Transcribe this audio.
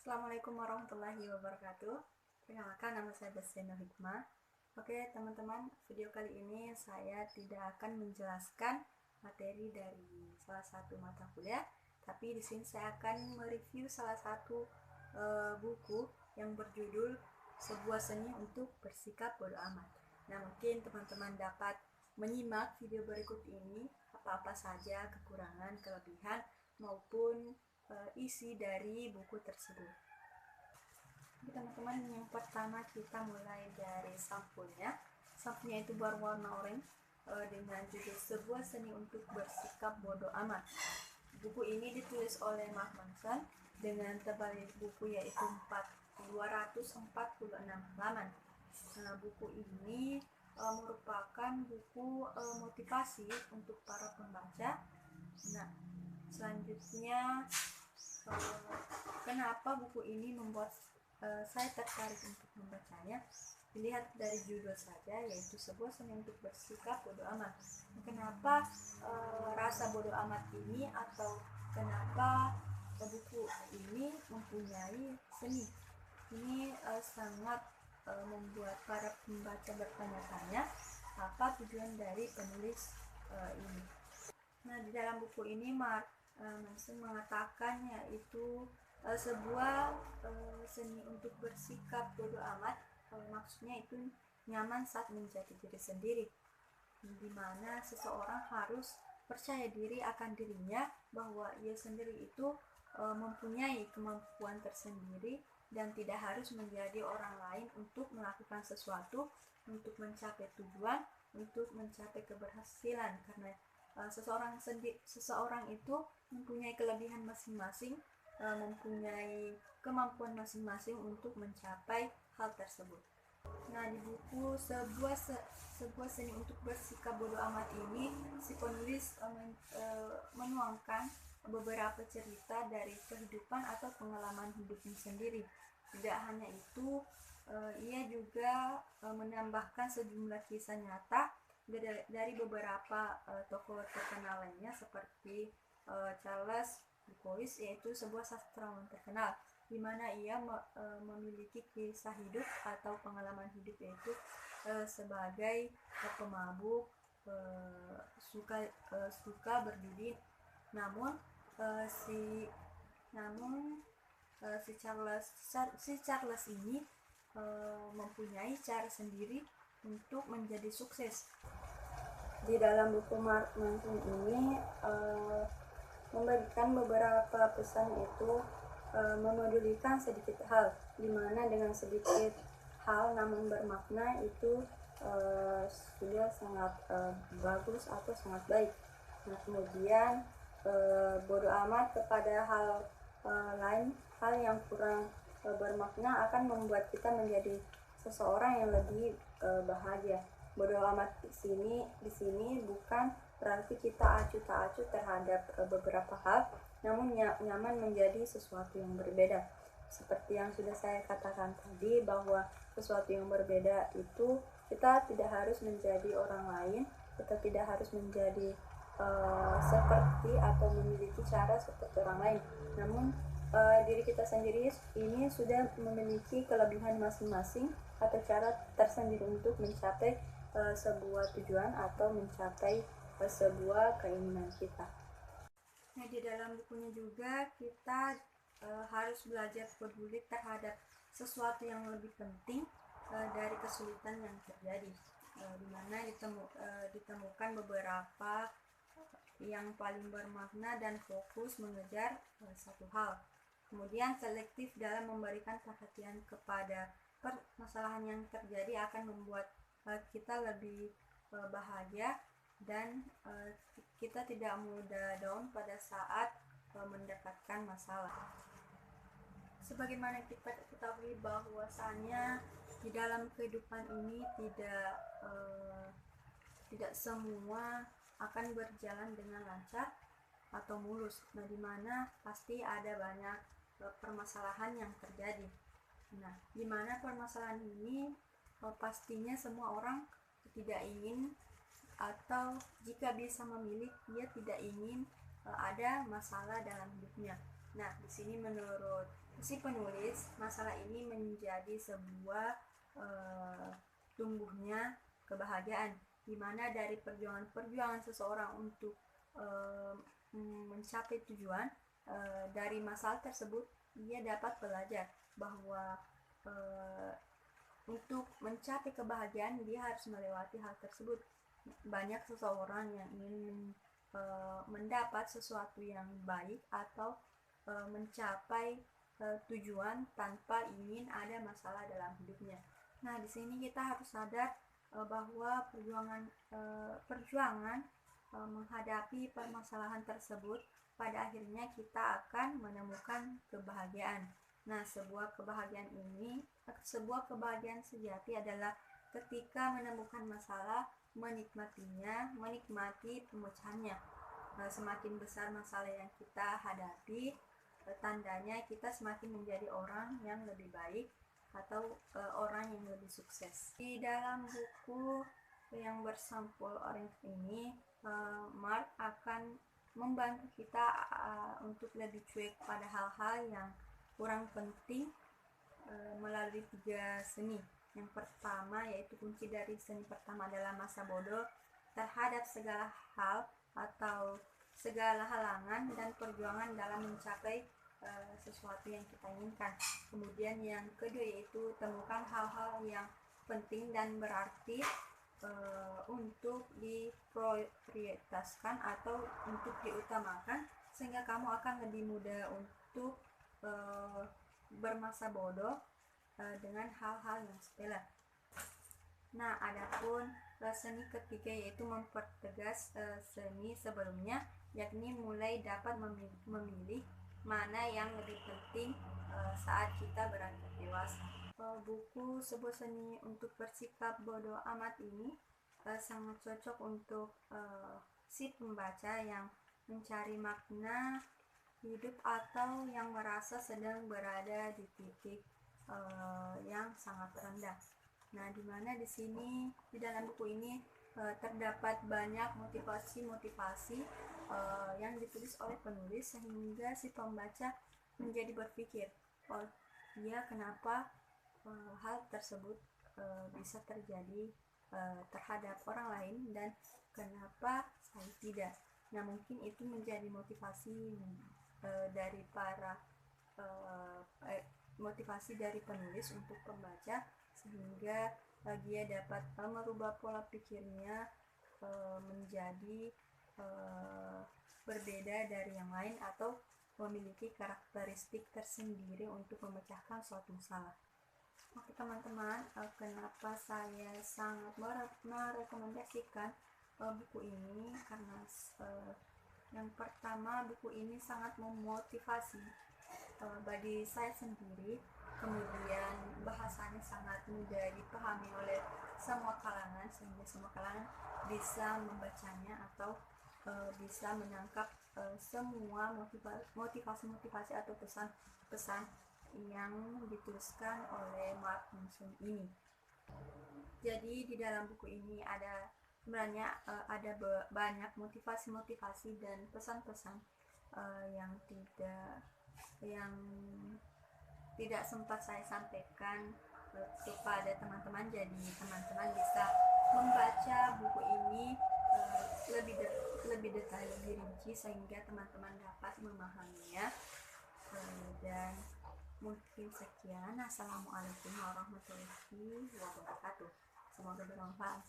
Assalamualaikum warahmatullahi wabarakatuh. Perkenalkan, nama saya Bastiana Hikmah. Oke teman-teman, video kali ini saya tidak akan menjelaskan materi dari salah satu mata kuliah, tapi di sini saya akan mereview salah satu buku yang berjudul Sebuah Seni untuk Bersikap Bodo Amat. Nah, mungkin teman-teman dapat menyimak video berikut ini apa-apa saja kekurangan, kelebihan maupun isi dari buku tersebut. Oke teman-teman, yang pertama kita mulai dari sampulnya. Sampulnya itu berwarna oranye dengan judul Sebuah Seni untuk Bersikap Bodo Amat. Buku ini ditulis oleh Mark Manson dengan tebal buku yaitu 246 halaman. Buku ini merupakan buku motivasi untuk para pembaca. Nah, selanjutnya kenapa buku ini membuat saya tertarik untuk membacanya? Dilihat dari judul saja, yaitu Sebuah Seni untuk Bersikap Bodo Amat. Kenapa rasa bodo amat ini, atau kenapa buku ini mempunyai seni? Ini sangat membuat para pembaca bertanya-tanya apa tujuan dari penulis ini. Nah, di dalam buku ini Manson mengatakan yaitu sebuah seni untuk bersikap bodo amat, maksudnya itu nyaman saat menjadi diri sendiri, di mana seseorang harus percaya diri akan dirinya bahwa ia sendiri itu mempunyai kemampuan tersendiri dan tidak harus menjadi orang lain untuk melakukan sesuatu, untuk mencapai tujuan, untuk mencapai keberhasilan, karena seseorang itu mempunyai kelebihan masing-masing, mempunyai kemampuan masing-masing untuk mencapai hal tersebut. Nah, di buku sebuah seni untuk bersikap bodo amat ini, si penulis menuangkan beberapa cerita dari kehidupan atau pengalaman hidupnya sendiri. Tidak hanya itu, ia juga menambahkan sejumlah kisah nyata dari beberapa tokoh terkenal lainnya seperti Charles Bukowski, yaitu sebuah sastrawan terkenal, di mana ia memiliki kisah hidup atau pengalaman hidup, yaitu sebagai pemabuk, suka berjudi. Namun si Charles ini mempunyai cara sendiri untuk menjadi sukses. Di dalam buku Mark Manson ini memberikan beberapa pesan, itu memedulikan sedikit hal, dimana dengan sedikit hal namun bermakna itu sudah sangat bagus atau sangat baik. Nah, kemudian bodo amat kepada hal lain, hal yang kurang bermakna akan membuat kita menjadi seseorang yang lebih bahagia. Bodo amat di sini bukan berarti kita acuh tak acuh terhadap beberapa hal, namun nyaman menjadi sesuatu yang berbeda. Seperti yang sudah saya katakan tadi, bahwa sesuatu yang berbeda itu kita tidak harus menjadi orang lain, kita tidak harus menjadi seperti atau memiliki cara seperti orang lain, namun diri kita sendiri ini sudah memiliki kelebihan masing-masing atau cara tersendiri untuk mencapai sebuah tujuan atau mencapai sebuah keinginan kita. Nah, di dalam bukunya juga kita harus belajar peduli terhadap sesuatu yang lebih penting dari kesulitan yang terjadi, di mana ditemukan beberapa yang paling bermakna dan fokus mengejar satu hal. Kemudian selektif dalam memberikan perhatian kepada permasalahan yang terjadi akan membuat kita lebih bahagia, dan kita tidak mudah down pada saat mendapatkan masalah. Sebagaimana kita ketahui bahwasanya di dalam kehidupan ini tidak semua akan berjalan dengan lancar atau mulus. Nah, di mana pasti ada banyak permasalahan yang terjadi. Nah, di mana permasalahan ini pastinya semua orang tidak ingin, atau jika bisa memilih, dia tidak ingin ada masalah dalam hidupnya. Nah, di sini menurut si penulis, masalah ini menjadi sebuah tumbuhnya kebahagiaan, di mana dari perjuangan seseorang untuk mencapai tujuan, dari masalah tersebut ia dapat belajar bahwa untuk mencapai kebahagiaan dia harus melewati hal tersebut. Banyak seseorang yang ingin mendapat sesuatu yang baik atau mencapai tujuan tanpa ingin ada masalah dalam hidupnya. Nah, di sini kita harus sadar bahwa perjuangan menghadapi permasalahan tersebut pada akhirnya kita akan menemukan kebahagiaan. Nah, sebuah kebahagiaan sejati adalah ketika menemukan masalah, menikmatinya, menikmati pemecahannya. Semakin besar masalah yang kita hadapi, tandanya kita semakin menjadi orang yang lebih baik atau orang yang lebih sukses. Di dalam buku yang bersampul Orange ini, Mark akan membantu kita untuk lebih cuek pada hal-hal yang kurang penting melalui 3 seni. Yang pertama yaitu kunci dari seni pertama adalah masa bodoh terhadap segala hal atau segala halangan dan perjuangan dalam mencapai sesuatu yang kita inginkan. Kemudian yang kedua yaitu temukan hal-hal yang penting dan berarti untuk diprioritaskan atau untuk diutamakan, sehingga kamu akan lebih mudah untuk bermasa bodoh dengan hal-hal yang sepele. Nah, adapun seni ketiga yaitu mempertegas seni sebelumnya, yakni mulai dapat memilih mana yang lebih penting saat kita beranjak dewasa. Buku Sebuah Seni untuk Bersikap Bodoh Amat ini sangat cocok untuk si pembaca yang mencari makna hidup atau yang merasa sedang berada di titik yang sangat rendah. Nah, di mana di sini di dalam buku ini terdapat banyak motivasi yang ditulis oleh penulis, sehingga si pembaca menjadi berpikir, oh iya, kenapa hal tersebut bisa terjadi terhadap orang lain dan kenapa saya tidak. Nah, mungkin itu menjadi motivasi dari motivasi dari penulis untuk pembaca, sehingga dia dapat merubah pola pikirnya menjadi berbeda dari yang lain atau memiliki karakteristik tersendiri untuk memecahkan suatu masalah. Oke teman-teman, kenapa saya sangat merekomendasikan buku ini, karena yang pertama, buku ini sangat memotivasi bagi saya sendiri. Kemudian bahasanya sangat mudah dipahami oleh semua kalangan, sehingga semua kalangan bisa membacanya atau bisa menangkap semua motivasi atau pesan-pesan yang dituliskan oleh Mark Manson ini. Jadi di dalam buku ini sebenarnya ada banyak motivasi dan pesan-pesan yang tidak sempat saya sampaikan kepada teman-teman. Jadi teman-teman bisa membaca buku ini lebih detail, lebih rinci, sehingga teman-teman dapat memahaminya. Dan mungkin sekian. Assalamualaikum warahmatullahi wabarakatuh. Semoga bermanfaat.